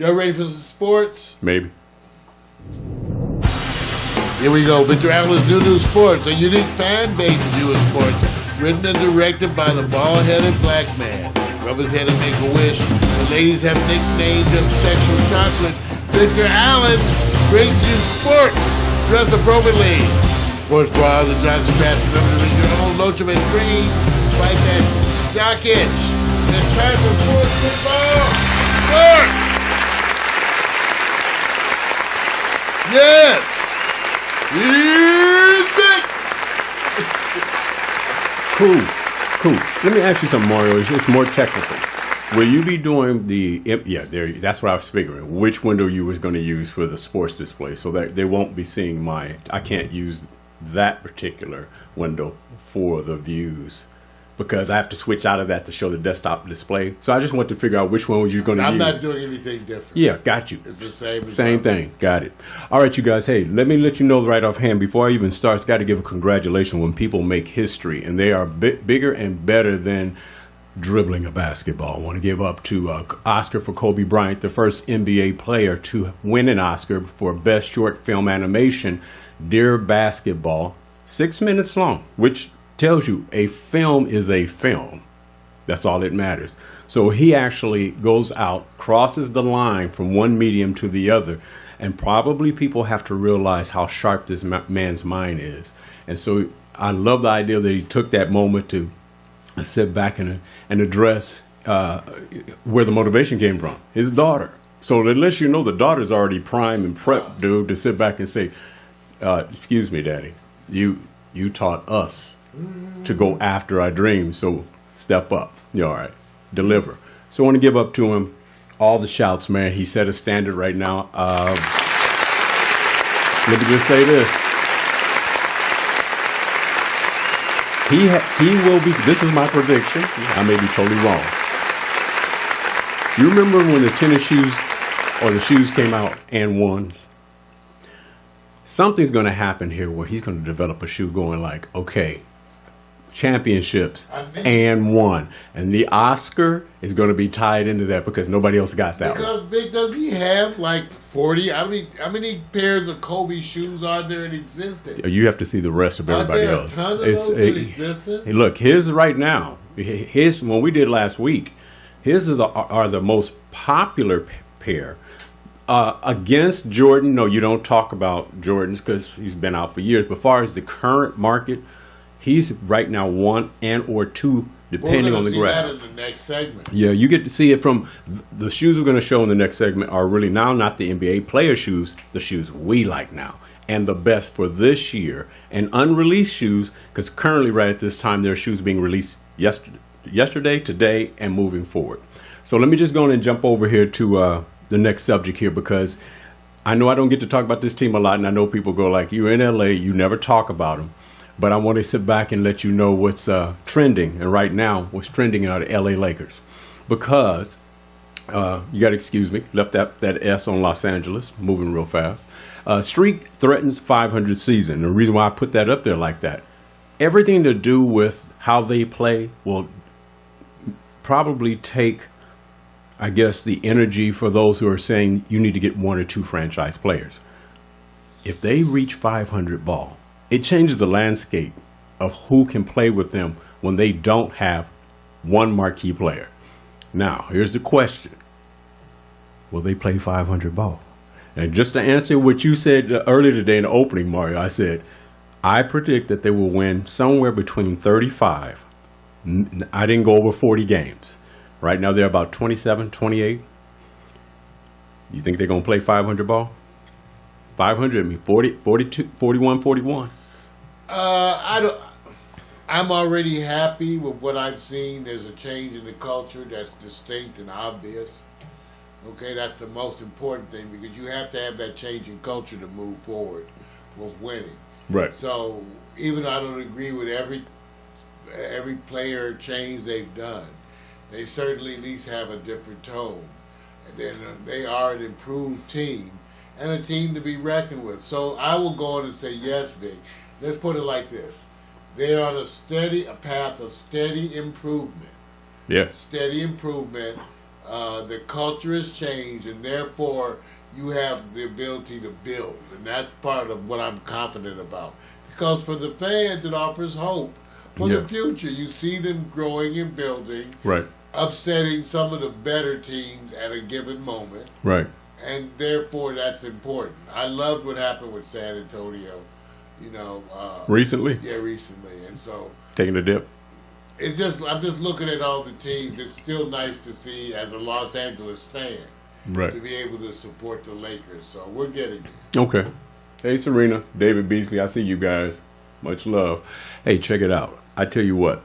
Y'all ready for some sports? Maybe. Here we go. Victor Allen's New Sports, a unique fan base in U.S. sports, written and directed by the bald-headed black man. Rub his head and make a wish. The ladies have nicknamed him Sexual Chocolate. Victor Allen brings you sports. Dress appropriately. Sports bras and jock straps. Remember to bring your own lotion and cream. Fight that jock itch. It's time for sports football. Sports! Yes! Cool. Let me ask you something, Mario. It's more technical. Will you be doing that's what I was figuring. Which window you was going to use for the sports display, so that they won't be seeing I can't use that particular window for the views, because I have to switch out of that to show the desktop display. So I just want to figure out which one you're going to use. I'm not doing anything different. Yeah, got you. It's the same. Same thing. Got it. All right, you guys. Hey, let me let you know right offhand before I even start. It's got to give a congratulations when people make history, and they are bigger and better than dribbling a basketball. I want to give up to Oscar for Kobe Bryant, the first NBA player to win an Oscar for Best Short Film Animation, Dear Basketball, 6 minutes long, which tells you a film is a film. That's all that matters. So he actually goes out, crosses the line from one medium to the other, and probably people have to realize how sharp this man's mind is. And so I love the idea that he took that moment to sit back and address where the motivation came from, his daughter. So that lets you know the daughter's already primed and prepped, dude, to sit back and say, excuse me, Daddy, you taught us to go after our dreams, so step up. You're all right. Deliver. So I want to give up to him all the shouts, man. He set a standard right now. Let me just say this. He will be, this is my prediction. I may be totally wrong. You remember when the tennis shoes or the shoes came out and ones? Something's going to happen here where he's going to develop a shoe going like, okay, championships and one. And the Oscar is going to be tied into that because nobody else got that one. Because doesn't he have like 40? I mean, how many pairs of Kobe shoes are there in existence? You have to see the rest of everybody else. Are there a ton of those in existence? Hey, look, his right now, his when we did last week, his are the most popular pair. Against Jordan, no, you don't talk about Jordan's because he's been out for years. But as far as the current market, he's right now 1 and or 2, depending on the graph. That in the next segment. Yeah, you get to see it from the shoes we're going to show in the next segment are really now not the NBA player shoes, the shoes we like now. And the best for this year. And unreleased shoes, because currently right at this time, there are shoes being released yesterday, today, and moving forward. So let me just go on and jump over here to the next subject here, because I know I don't get to talk about this team a lot, and I know people go like, you're in LA, you never talk about them. But I want to sit back and let you know what's trending. And right now, what's trending are the LA Lakers. Because, you got to excuse me, left that S on Los Angeles, moving real fast. Streak threatens 500 season. The reason why I put that up there like that, everything to do with how they play will probably take, I guess, the energy for those who are saying you need to get 1 or 2 franchise players. If they reach 500 ball, it changes the landscape of who can play with them when they don't have one marquee player. Now, here's the question. Will they play 500 ball? And just to answer what you said earlier today in the opening, Mario, I said, I predict that they will win somewhere between 35. I didn't go over 40 games. Right now, they're about 27, 28. You think they're going to play 500 ball? 500, I mean 40, 42, 41, 41. I'm already happy with what I've seen. There's a change in the culture that's distinct and obvious. Okay, that's the most important thing, because you have to have that change in culture to move forward with winning. Right. So even though I don't agree with every player change they've done, they certainly at least have a different tone. And then they are an improved team and a team to be reckoned with. So I will go on and say yes, Vic. Let's put it like this. They're on a path of steady improvement. Yeah. Steady improvement. The culture has changed, and therefore you have the ability to build, and that's part of what I'm confident about. Because for the fans, it offers hope for the future. You see them growing and building, right, upsetting some of the better teams at a given moment, right, and therefore that's important. I loved what happened with San Antonio, recently. Yeah, recently, and so taking a dip. I'm just looking at all the teams. It's still nice to see as a Los Angeles fan, right, to be able to support the Lakers. So we're getting it. Okay. Hey, Serena, David Beasley, I see you guys. Much love. Hey, check it out. I tell you what.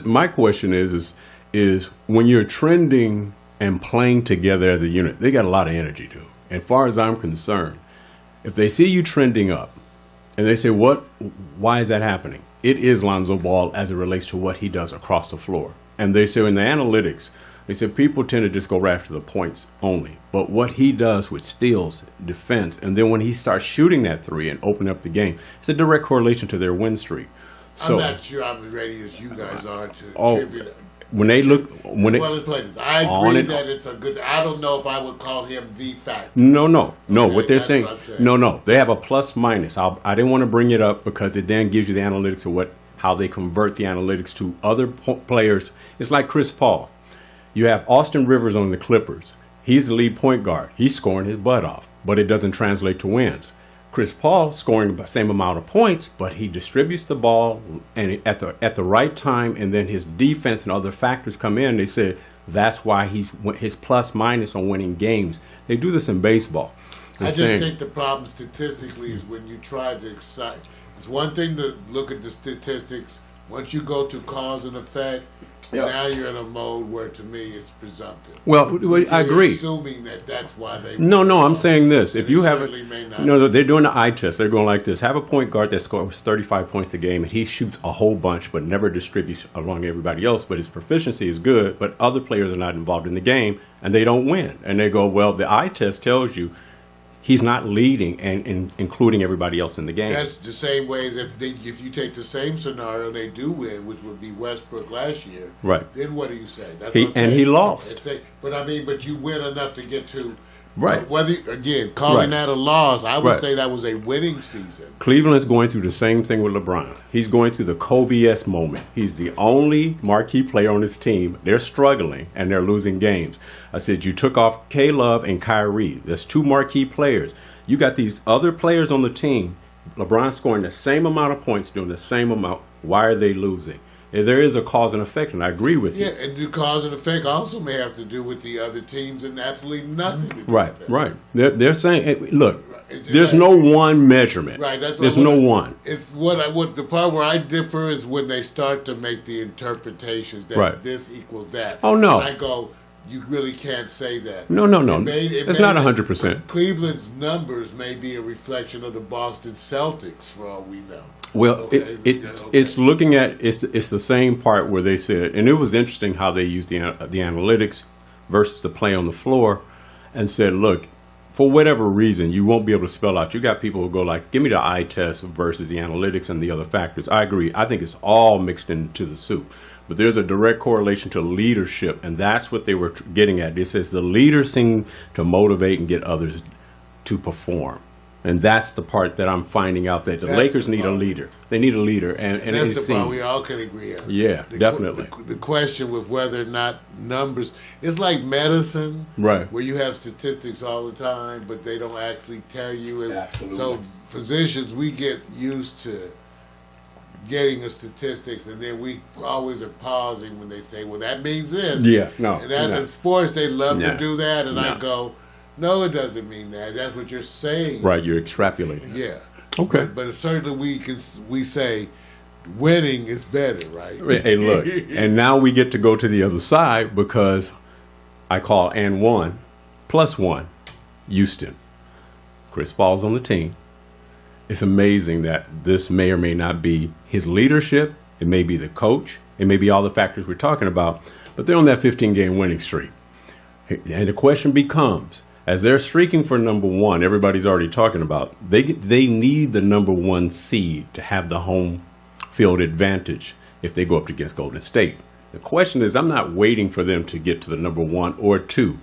My question is when you're trending and playing together as a unit, they got a lot of energy, dude. And as far as I'm concerned, if they see you trending up, and they say, why is that happening? It is Lonzo Ball as it relates to what he does across the floor. And they say in the analytics, they said people tend to just go right after the points only. But what he does with steals, defense, and then when he starts shooting that three and opening up the game, it's a direct correlation to their win streak. So, I'm not sure I'm as ready as you guys are to attribute when they look, when well, let's play this. I agree that it's a good. I don't know if I would call him the factor. No. Okay, what they're saying, what no. They have a plus minus. I didn't want to bring it up because it then gives you the analytics of how they convert the analytics to other players. It's like Chris Paul. You have Austin Rivers on the Clippers. He's the lead point guard. He's scoring his butt off, but it doesn't translate to wins. Chris Paul scoring the same amount of points, but he distributes the ball and at the right time, and then his defense and other factors come in. They said that's why his plus minus on winning games. They do this in baseball. I just think the problem statistically is when you try to excite. It's one thing to look at the statistics. Once you go to cause and effect, now you're in a mode where, to me, it's presumptive. Well, I agree. Assuming that's why they. No, I'm saying this. If you have they're doing the eye test. They're going like this. Have a point guard that scores 35 points a game, and he shoots a whole bunch, but never distributes along everybody else. But his proficiency is good, but other players are not involved in the game, and they don't win. And they go, well, the eye test tells you he's not leading and including everybody else in the game. That's the same way as if you take the same scenario, they do win, which would be Westbrook last year. Right. Then what do you say? That's what I'm saying. And he lost. But you win enough to get to. Right. Calling that a loss, I would say that was a winning season. Cleveland's going through the same thing with LeBron. He's going through the Kobe-esque moment. He's the only marquee player on his team. They're struggling, and they're losing games. I said, you took off K-Love and Kyrie. There's two marquee players. You got these other players on the team. LeBron scoring the same amount of points, doing the same amount. Why are they losing? There is a cause and effect, and I agree with you. Yeah, and the cause and effect also may have to do with the other teams and absolutely nothing to do with that. Right. They're saying, look, there's no one measurement. Right. There's no one. It's what the part where I differ is when they start to make the interpretations that this equals that. Oh, no. And I go, you really can't say that. No. It's not 100%. Cleveland's numbers may be a reflection of the Boston Celtics, for all we know. Well, it's looking at it's the same part where they said, and it was interesting how they used the analytics versus the play on the floor, and said, look, for whatever reason, you won't be able to spell out. You got people who go like, give me the eye test versus the analytics and the other factors. I agree. I think it's all mixed into the soup. But there's a direct correlation to leadership, and that's what they were getting at. It says the leaders seem to motivate and get others to perform. And that's the part that I'm finding out that the Lakers need a leader. They need a leader. And that's the part we all can agree on. Yeah, definitely. The question with whether or not numbers, it's like medicine, right? Where you have statistics all the time, but they don't actually tell you. Absolutely. So physicians, we get used to getting the statistics, and then we always are pausing when they say, well, that means this. Yeah, no. And as in sports, they love to do that, and I go, no, it doesn't mean that. That's what you're saying. Right, you're extrapolating. Yeah. Okay. But certainly we say winning is better, right? Hey, look, and now we get to go to the other side because I call and one plus one, Houston. Chris Paul's on the team. It's amazing that this may or may not be his leadership. It may be the coach. It may be all the factors we're talking about. But they're on that 15-game winning streak. And the question becomes, as they're streaking for number one, everybody's already talking about, they need the number one seed to have the home field advantage if they go up against Golden State. The question is, I'm not waiting for them to get to the number 1 or 2.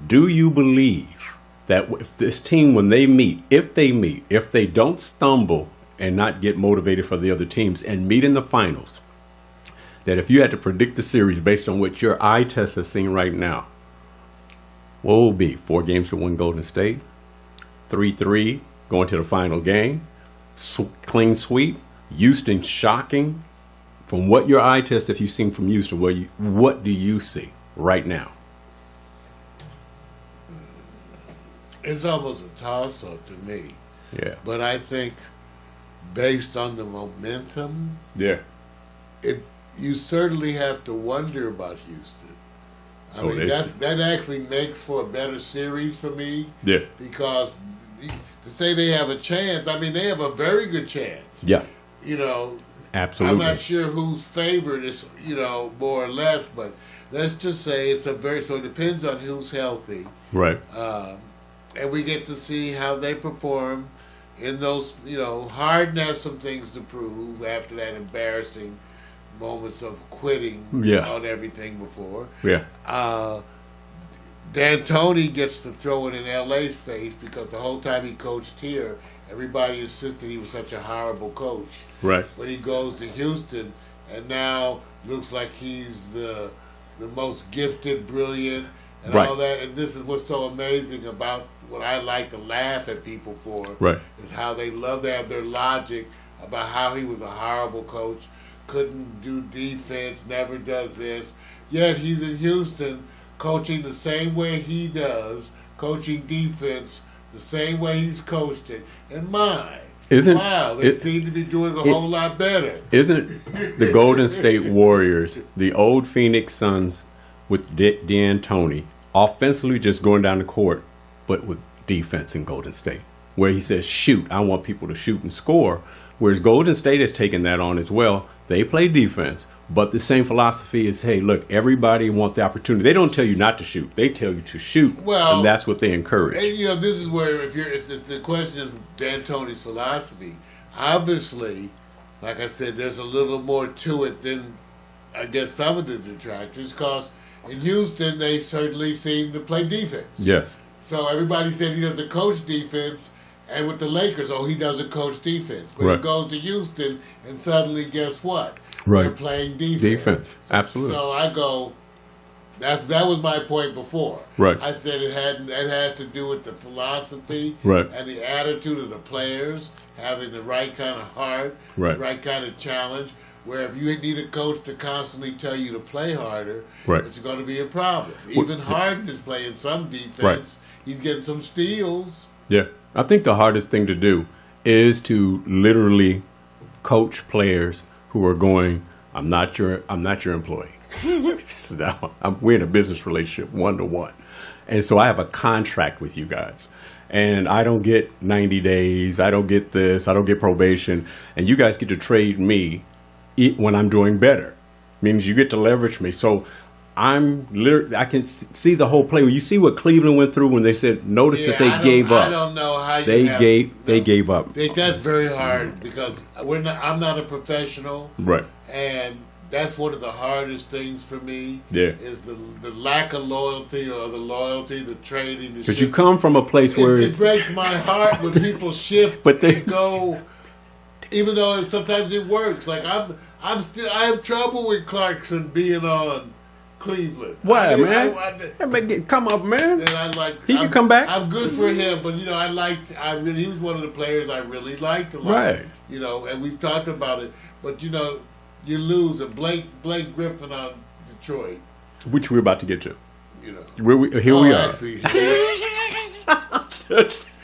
Do you believe that if this team, when they meet, if they don't stumble and not get motivated for the other teams and meet in the finals, that if you had to predict the series based on what your eye test has seen right now, what will it be? 4 games to 1 Golden State, 3-3 going to the final game, clean sweep, Houston shocking. From what your eye test, if you've seen from Houston, what do you see right now? It's almost a toss-up to me. Yeah. But I think based on the momentum, you certainly have to wonder about Houston. I mean, that actually makes for a better series for me. Yeah. Because to say they have a chance, I mean, they have a very good chance. Yeah. You know, absolutely. I'm not sure who's favored is, more or less, but let's just say so it depends on who's healthy. Right. And we get to see how they perform in those, Harden has some things to prove after that embarrassing moments of quitting on everything before. Yeah. D'Antoni gets to throw it in LA's face because the whole time he coached here, everybody insisted he was such a horrible coach. Right. But he goes to Houston and now looks like he's the most gifted, brilliant, and all that. And this is what's so amazing about what I like to laugh at people for. Right. Is how they love to have their logic about how he was a horrible coach, couldn't do defense, never does this. Yet he's in Houston coaching the same way he does, coaching defense the same way he's coached it. And they seem to be doing a whole lot better. Isn't the Golden State Warriors, the old Phoenix Suns with D'Antoni, offensively just going down the court, but with defense in Golden State, where he says, shoot, I want people to shoot and score, whereas Golden State has taken that on as well. They play defense, but the same philosophy is, hey, look, everybody wants the opportunity. They don't tell you not to shoot. They tell you to shoot, and that's what they encourage. And, this is where, if the question is D'Antoni's philosophy, obviously, like I said, there's a little more to it than, I guess, some of the detractors, because in Houston, they certainly seem to play defense. Yes. So everybody said he doesn't coach defense, and with the Lakers, he doesn't coach defense. But he goes to Houston, and suddenly, guess what? Right. They're playing defense. Absolutely. So I go, that was my point before. Right. I said it has to do with the philosophy and the attitude of the players, having the right kind of heart, the right kind of challenge. Where if you need a coach to constantly tell you to play harder, it's going to be a problem. Even Harden is playing some defense. He's getting some steals. Yeah. I think the hardest thing to do is to literally coach players who are going, I'm not your employee. We're in a business relationship 1-to-1. And so I have a contract with you guys. And I don't get 90 days. I don't get this. I don't get probation. And you guys get to trade me when I'm doing better. Means you get to leverage me. So I can see the whole play. You see what Cleveland went through when they said, notice that they gave up. I don't know how they gave up. That's very hard because I'm not a professional. Right. And that's one of the hardest things for me. Yeah. Is the lack of loyalty or the trading. Because you come from a place where it breaks my heart when people shift but they go, even though sometimes it works. Like I have trouble with Clarkson being on Cleveland. Why, man? Come up, man. And he can come back. I'm good for him, but he was one of the players I really liked a lot. Right. And we've talked about it, but you lose a Blake Griffin on Detroit, which we're about to get to. Here we are. Actually,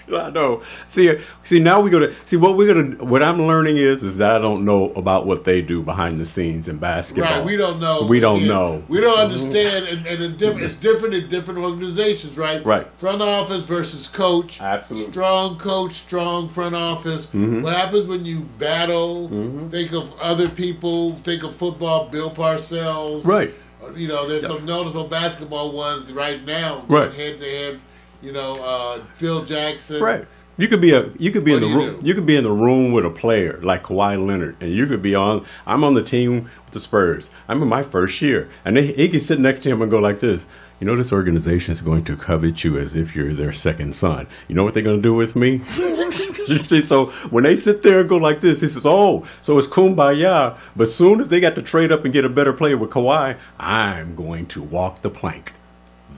I know. See. Now we go to see what I'm learning is that I don't know about what they do behind the scenes in basketball. Right. We don't know. We don't know. We don't understand, and it's different in different organizations, right? Right. Front office versus coach. Absolutely. Strong coach, strong front office. Mm-hmm. What happens when you battle? Mm-hmm. Think of other people. Think of football. Bill Parcells. Right. There's some notable basketball ones right now. Right. Head to head. Phil Jackson. Right. You could be in the room. do? You could be in the room with a player like Kawhi Leonard, and you could be on. I'm on the team with the Spurs. I'm in my first year, and he can sit next to him and go like this. You know, this organization is going to covet you as if you're their second son. You know what they're going to do with me? You see, so when they sit there and go like this, he says, oh, so it's kumbaya. But as soon as they got to trade up and get a better player with Kawhi, I'm going to walk the plank.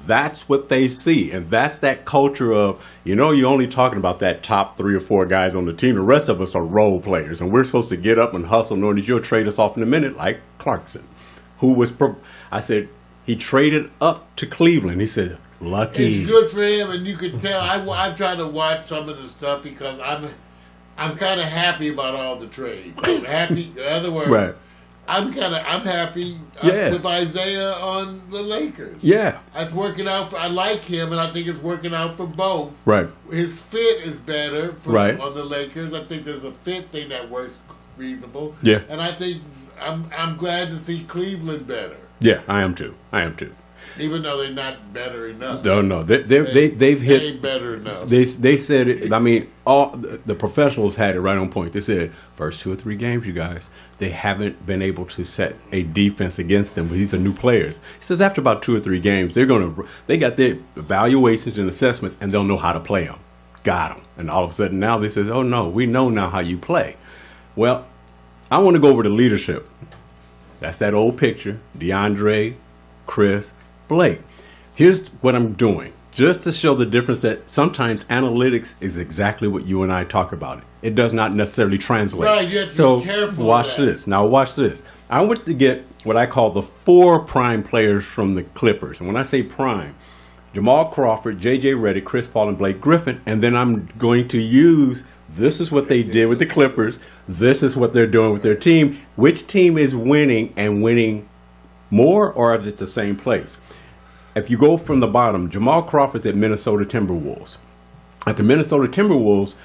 That's what they see. And that's that culture of, you're only talking about that top 3 or 4 guys on the team. The rest of us are role players. And we're supposed to get up and hustle knowing that you'll trade us off in a minute, like Clarkson, who was, I said, he traded up to Cleveland. He said, lucky. It's good for him, and you can tell. I've tried to watch some of the stuff because I'm kind of happy about all the trades. I'm happy. In other words, right. I'm happy with Isaiah on the Lakers. Yeah, it's working out. I like him, and I think it's working out for both. Right. His fit is better right. on the Lakers. I think there's a fit thing that works reasonable. Yeah, and I think I'm glad to see Cleveland better. Yeah, I am too. Even though they're not better enough. No, they've hit. They ain't better enough. They said it. I mean, all the professionals had it right on point. They said first 2 or 3 games, you guys, they haven't been able to set a defense against them. These are new players. He says after about 2 or 3 games, they got their evaluations and assessments, and they'll know how to play them. Got them. And all of a sudden now they says, oh no, we know now how you play. Well, I want to go over to leadership. That's that old picture, DeAndre, Chris, Blake. Here's what I'm doing, just to show the difference that sometimes analytics is exactly what you and I talk about. It does not necessarily translate. Right, you have to be careful. Watch this. Now watch this. I want to get what I call the 4 prime players from the Clippers. And when I say prime, Jamal Crawford, J.J. Redick, Chris Paul, and Blake Griffin. And then I'm going to use, this is what they did with the Clippers. This is what they're doing with their team. Which team is winning and winning more, or is it the same place? If you go from the bottom, Jamal Crawford's at Minnesota Timberwolves. At the Minnesota Timberwolves,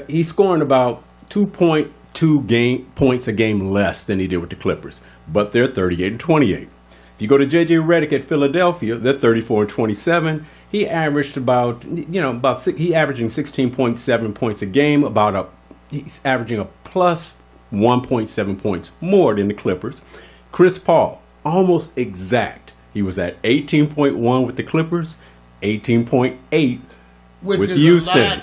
he's scoring about 2.2 points a game less than he did with the Clippers, but they're 38-28. If you go to J.J. Redick at Philadelphia, they're 34-27. He averaged he's averaging 16.7 points a game, he's averaging a plus 1.7 points more than the Clippers. Chris Paul, almost exact. He was at 18.1 with the Clippers, 18.8 with Houston.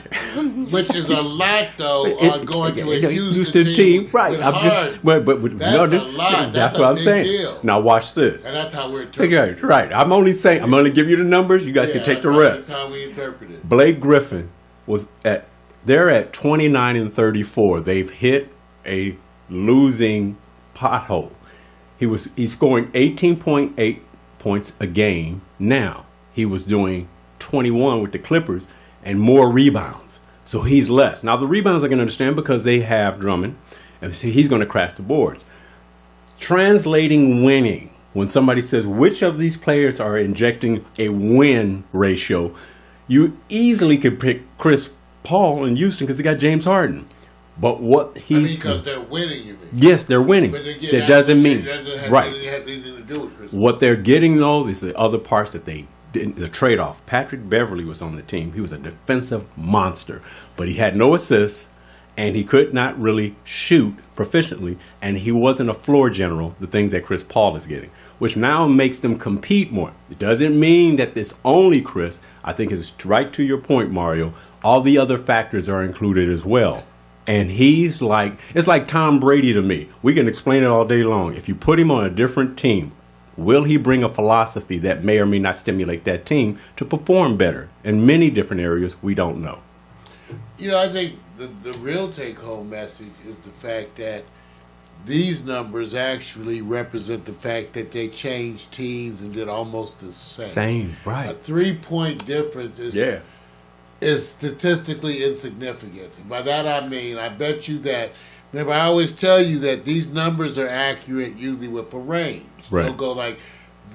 Which is a lot, though, on going to a Houston team. Right. That's a lot. That's what I'm saying. Deal. Now watch this. And that's how we're interpreting it. Right. I'm only give you the numbers. You guys can take the rest. That's how we interpret it. Blake Griffin they're at 29-34. They've hit a losing pothole. He's scoring 18.8 points a game now. He was doing 21 with the Clippers and more rebounds. So he's less. Now the rebounds I can understand because they have Drummond, and so he's going to crash the boards. Translating winning, when somebody says which of these players are injecting a win ratio, you easily could pick Chris Paul in Houston because they got James Harden. But what because they're winning, you mean? Yes, they're winning. But again, that doesn't mean it doesn't right. have anything to do with Chris Paul. What they're getting though is the other parts that they didn't. The trade-off. Patrick Beverly was on the team. He was a defensive monster, but he had no assists, and he could not really shoot proficiently, and he wasn't a floor general. The things that Chris Paul is getting, which now makes them compete more. It doesn't mean that it's only Chris. I think it's right to your point, Mario. All the other factors are included as well. And it's like Tom Brady to me. We can explain it all day long. If you put him on a different team, will he bring a philosophy that may or may not stimulate that team to perform better? In many different areas, we don't know. I think the real take-home message is the fact that these numbers actually represent the fact that they changed teams and did almost the same. Same, right. A 3-point difference is statistically insignificant. And by that I mean, I bet you that, remember I always tell you that these numbers are accurate usually with a range. Right. They'll go like,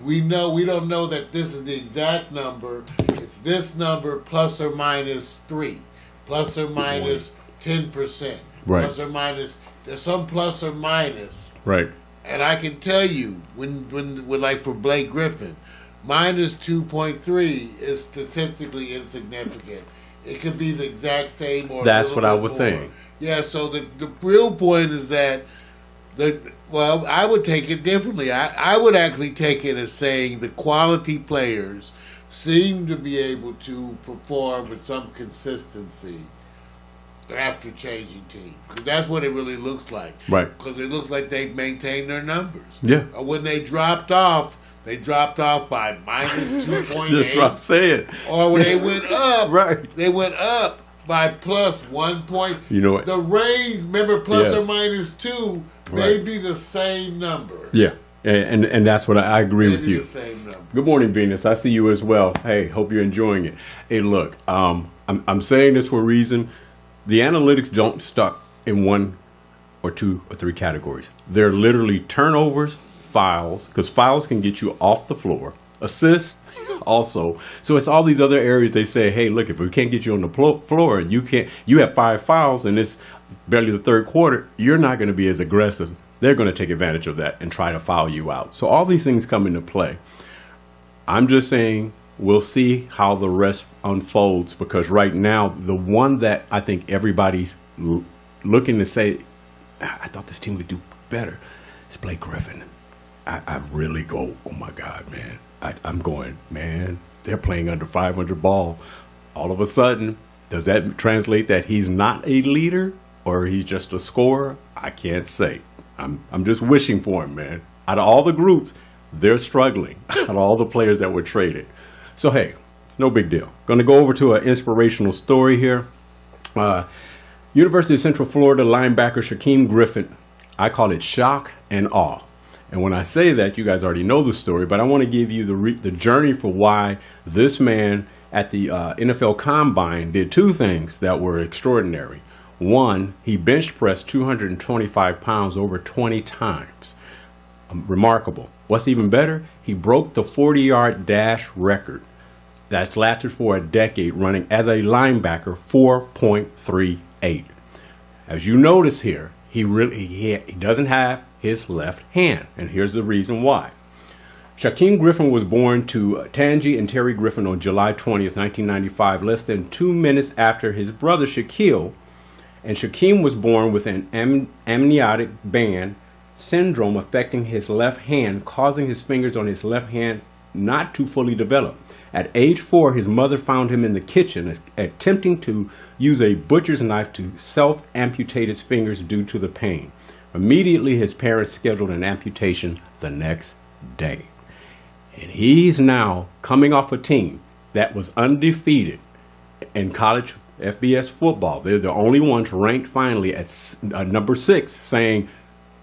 we don't know that this is the exact number. It's this number plus or minus 3, plus or minus 10%, right. plus or minus, there's some plus or minus. Right. And I can tell you, when like for Blake Griffin, minus 2.3 is statistically insignificant. it could be the exact same or That's what I was saying. Yeah, so the real point is that, well, I would take it differently. I would actually take it as saying the quality players seem to be able to perform with some consistency after changing teams. Because that's what it really looks like. Right. Because it looks like they've maintained their numbers. Yeah. When they dropped off by minus 2.8. Just what I'm saying. Or when they went up, right. They went up by plus 1 point. You know what? The range, remember, plus Yes. or minus 2 may be the same number. Yeah. And that's what I agree with you. The same number. Good morning, Venus. I see you as well. Hey, hope you're enjoying it. Hey, look, I'm saying this for a reason. The analytics don't stuck in 1 or 2 or 3 categories. They're literally turnovers, fouls, because fouls can get you off the floor. Assists also. So it's all these other areas they say, hey, look, if we can't get you on the floor, you have 5 fouls and it's barely the third quarter, you're not going to be as aggressive. They're going to take advantage of that and try to foul you out. So all these things come into play. I'm just saying we'll see how the rest unfolds, because right now, the one that I think everybody's looking to say, I thought this team would do better, is Blake Griffin. I really go, oh my God, man. I'm going, man, they're playing under 500 ball. All of a sudden, does that translate that he's not a leader or he's just a scorer? I can't say. I'm just wishing for him, man. Out of all the groups, they're struggling. Out of all the players that were traded. So, hey, it's no big deal. Going to go over to an inspirational story here. University of Central Florida linebacker Shaquem Griffin. I call it shock and awe. And when I say that, you guys already know the story, but I want to give you the journey for why this man at the NFL Combine did 2 things that were extraordinary. One, he bench pressed 225 pounds over 20 times. Remarkable. What's even better, he broke the 40-yard dash record that's lasted for a decade, running as a linebacker 4.38. As you notice here, he doesn't have his left hand, and here's the reason why. Shaquem Griffin was born to Tangi and Terry Griffin on July 20th, 1995, less than 2 minutes after his brother Shaquille. And Shaquem was born with an amniotic band syndrome affecting his left hand, causing his fingers on his left hand not to fully develop. At age 4, his mother found him in the kitchen attempting to use a butcher's knife to self-amputate his fingers due to the pain. Immediately, his parents scheduled an amputation the next day. And he's now coming off a team that was undefeated in college FBS football. They're the only ones ranked finally at number 6, saying,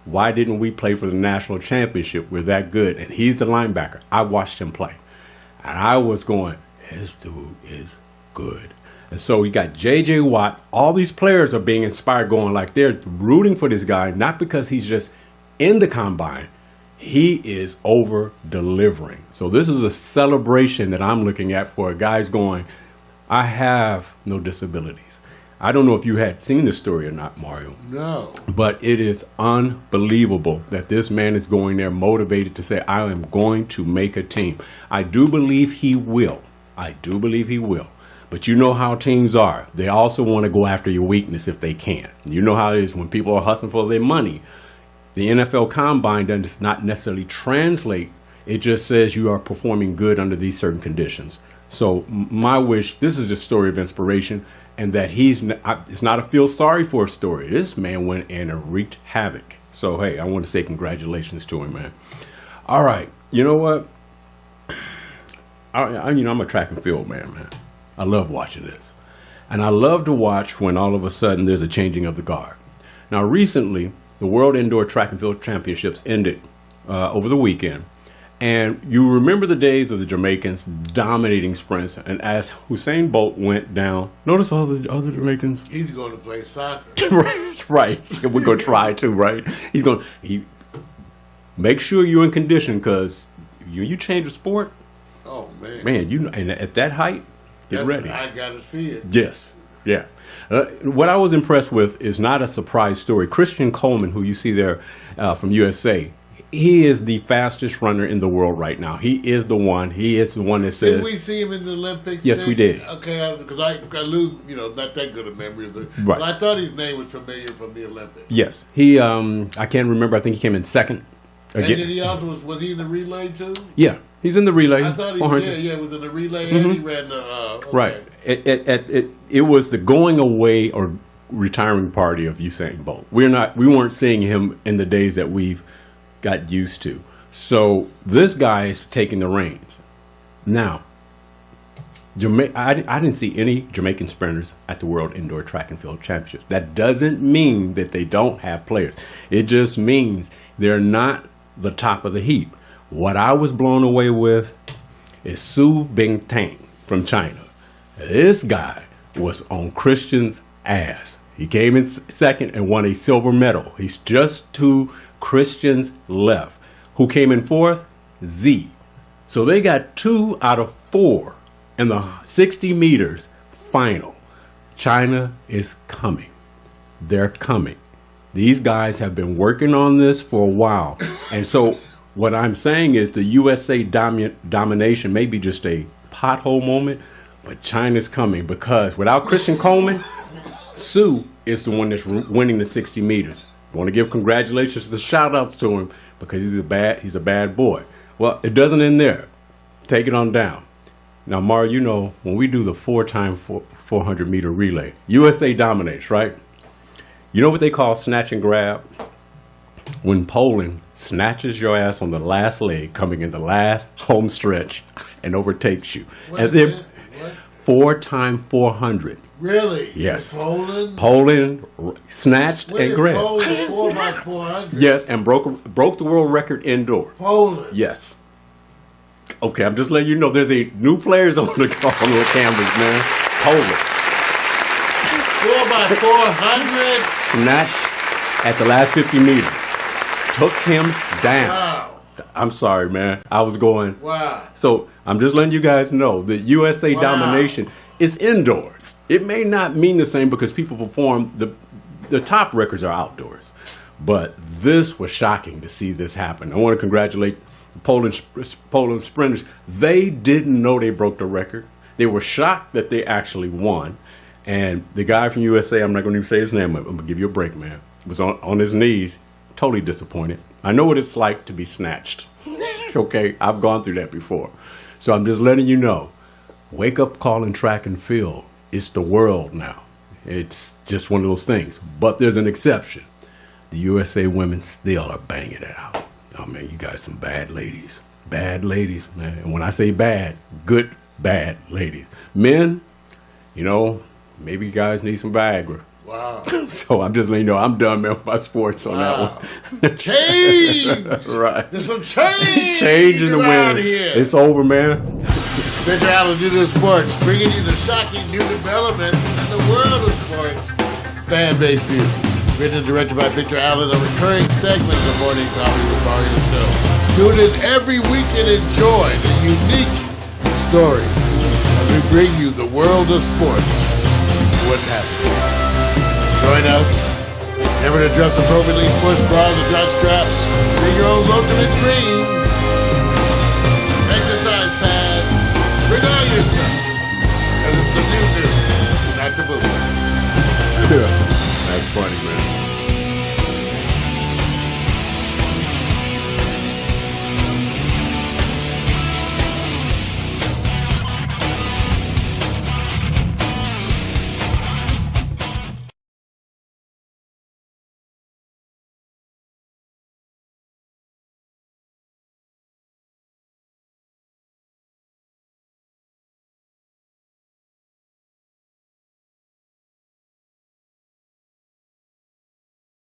why didn't we play for the national championship? We're that good. And he's the linebacker. I watched him play. And I was going, this dude is good. And so we got J.J. Watt. All these players are being inspired, going like they're rooting for this guy, not because he's just in the combine. He is over delivering. So this is a celebration that I'm looking at for guys going, I have no disabilities. I don't know if you had seen this story or not, Mario. No. But it is unbelievable that this man is going there motivated to say, I am going to make a team. I do believe he will. But you know how teams are. They also want to go after your weakness if they can. You know how it is when people are hustling for their money. The NFL Combine does not necessarily translate. It just says you are performing good under these certain conditions. So my wish, this is a story of inspiration, and that it's not a feel sorry for story. This man went in and wreaked havoc. So, hey, I want to say congratulations to him, man. All right. You know what? I'm a track and field man. I love watching this. And I love to watch when all of a sudden there's a changing of the guard. Now, recently, the World Indoor Track and Field Championships ended over the weekend. And you remember the days of the Jamaicans dominating sprints. And as Usain Bolt went down, notice all the other Jamaicans. He's going to play soccer. right. We're going to try to, right? Make sure you're in condition, because you change the sport. Oh, man. Man, and at that height, get ready. I got to see it. Yes. Yeah. What I was impressed with is not a surprise story. Christian Coleman, who you see there from USA, He is the fastest runner in the world right now. He is the one. He is the one that says. Did we see him in the Olympics? Yes, we did. Okay, because I lose, not that good of memories. Right. But I thought his name was familiar from the Olympics. Yes. He, I can't remember. I think he came in second. Again. And then he also was he in the relay too? Yeah, he's in the relay. I thought he was in the relay and he ran the. Okay. Right. It was the going away or retiring party of Usain Bolt. We weren't seeing him in the days that we've got used to. So this guy is taking the reins. Now, I didn't see any Jamaican sprinters at the World Indoor Track and Field Championships. That doesn't mean that they don't have players. It just means they're not the top of the heap. What I was blown away with is Su Bingtang from China. This guy was on Christian's ass. He came in second and won a silver medal. He's just two Christians left. Who came in fourth? Z. So they got 2 out of 4 in the 60 meters final. China is coming. They're coming. These guys have been working on this for a while. And so what I'm saying is the USA domination may be just a pothole moment, but China's coming because without Christian Coleman, Sue is the one that's winning the 60 meters. I want to give congratulations, the shout outs to him because he's a bad boy. Well, it doesn't end there. Take it on down. Now, Mario, when we do the 4x400 meter relay, USA dominates, right? You know what they call snatch and grab? When Poland snatches your ass on the last leg, coming in the last home stretch, and overtakes you. And then 4x400. Really? Yes. Poland snatched and grabbed. Poland 4x400. Yes, and broke the world record indoor. Poland. Yes. Okay, I'm just letting you know there's a new players on the cameras, man. Poland. 4x400. Snatched at the last 50 meters. Took him down. Wow. I'm sorry, man. I was going. Wow. So I'm just letting you guys know that USA domination is indoors. It may not mean the same because people perform, the top records are outdoors. But this was shocking to see this happen. I want to congratulate the Poland sprinters. They didn't know they broke the record. They were shocked that they actually won. And the guy from USA, I'm not going to even say his name, I'm going to give you a break, man, was on his knees, totally disappointed. I know what it's like to be snatched. Okay, I've gone through that before. So I'm just letting you know, wake up call in track and field. It's the world now. It's just one of those things. But there's an exception. The USA women still are banging it out. Oh, man, you guys some bad ladies. Bad ladies, man. And when I say bad, good, bad ladies. Men, maybe you guys need some Viagra. Wow. So I'm just letting you know I'm done, man, with my sports on that one. Change! Right. There's some change! Change in the wind. Here. It's over, man. Mr. Allen, New News Sports, bringing you the shocking new developments in the world of sports. Fan-based view. Written and directed by Victor Allen, a recurring segment of the Morning Coffee with Mario Show. Tune in every week and enjoy the unique stories as we bring you the world of sports. What's happening? Join us. Never to dress appropriately, sports bras and jock straps. Bring your own ultimate dream.